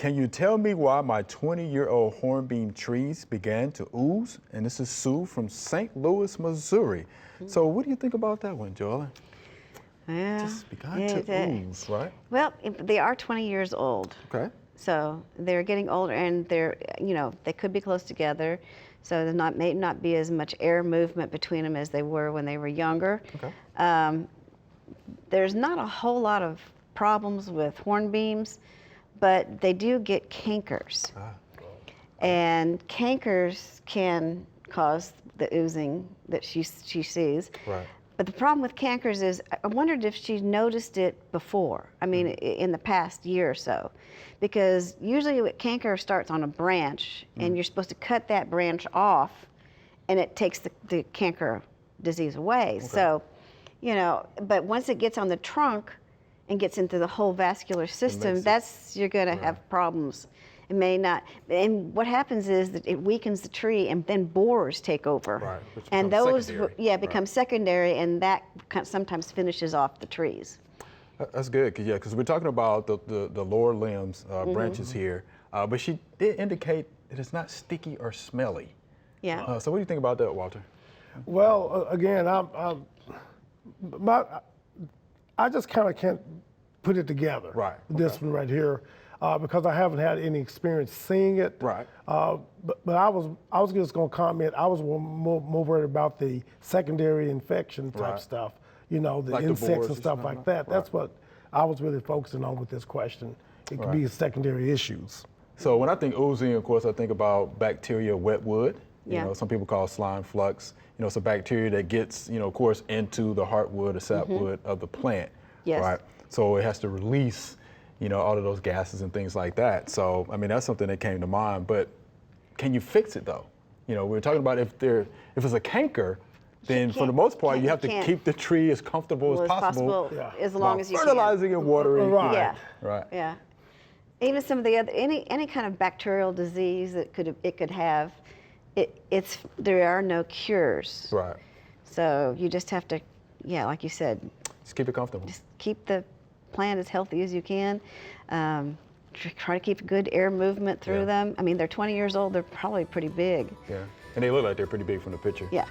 Can you tell me why my 20-year-old hornbeam trees began to ooze? And this is Sue from St. Louis, Missouri. So what do you think about that one, Joellen? Yeah, Just began to ooze, right? well, they are 20 years old. Okay. So they're getting older, and they're, they could be close together. So there may not be as much air movement between them as they were when they were younger. Okay. There's not a whole lot of problems with hornbeams, but they do get cankers. And cankers can cause the oozing that she sees. Right. But the problem with cankers is, I wondered if she noticed it before, I mean, in the past year or so. Because usually a canker starts on a branch, and you're supposed to cut that branch off, and it takes the canker disease away. Okay. So, but once it gets on the trunk and gets into the whole vascular system, you're going to have problems. It may not, and what happens is that it weakens the tree, and then borers take over. Right, which and becomes those, secondary. become secondary, and that sometimes finishes off the trees. That's good, because we're talking about the lower limbs, branches here, but she did indicate that it's not sticky or smelly. Yeah. So what do you think about that, Walter? Well, again, I just kind of can't put it together. Right. This one right here, because I haven't had any experience seeing it. Right. But I was just going to comment. I was more worried about the secondary infection type stuff. The Like the insects boars and stuff like that. That's what I was really focusing on with this question. It could be secondary issues. So when I think oozing, of course, I think about bacteria wet wood. Some people call it slime flux. It's a bacteria that gets, of course, into the heartwood or sapwood of the plant. Yes. Right. So it has to release, all of those gases and things like that. So, I mean, that's something that came to mind. But can you fix it though? We're talking about if it's a canker, then for the most part, you have to keep the tree as comfortable as possible. As long as you can. Fertilizing and watering. Right. Yeah. Right. Yeah. Even some of the other, any kind of bacterial disease that it could have, there are no cures. Right. So you just have to, like you said, Just keep it comfortable. just keep the plant as healthy as you can. Try to keep good air movement through them. I mean, they're 20 years old. They're probably pretty big. Yeah. And they look like they're pretty big from the picture. Yeah.